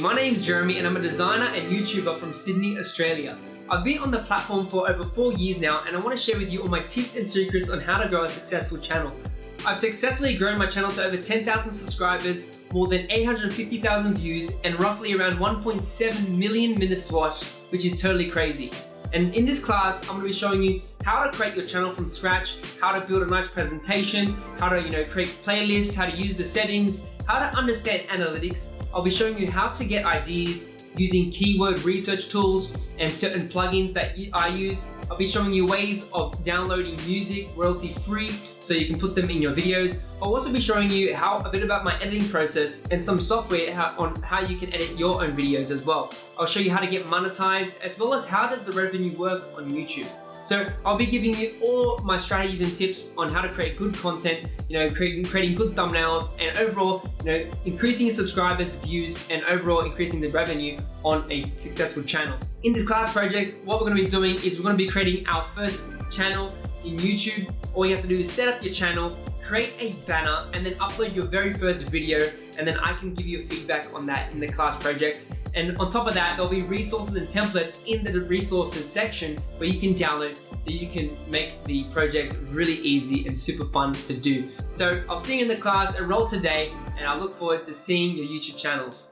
my name's Jeremy and I'm a designer and YouTuber from Sydney, Australia. I've been on the platform for over 4 years now and I want to share with you all my tips and secrets on how to grow a successful channel. I've successfully grown my channel to over 10,000 subscribers, more than 850,000 views, and roughly around 1.7 million minutes watched, which is totally crazy. And in this class, I'm going to be showing you how to create your channel from scratch, how to build a nice presentation, how to create playlists, how to use the settings, how to understand analytics. I'll be showing you how to get ideas using keyword research tools and certain plugins that I use. I'll be showing you ways of downloading music royalty free so you can put them in your videos. I'll also be showing you a bit about my editing process and some software on how you can edit your own videos as well. I'll show you how to get monetized, as well as how does the revenue work on YouTube. So I'll be giving you all my strategies and tips on how to create good content, creating good thumbnails, and overall, increasing your subscribers, views, and overall increasing the revenue on a successful channel. In this class project, what we're going to be doing is we're going to be creating our first channel in YouTube. All you have to do is set up your channel, create a banner, and then upload your very first video, and then I can give you a feedback on that in the class project. And on top of that, there'll be resources and templates in the resources section where you can download so you can make the project really easy and super fun to do. So I'll see you in the class, enroll today, and I look forward to seeing your YouTube channels.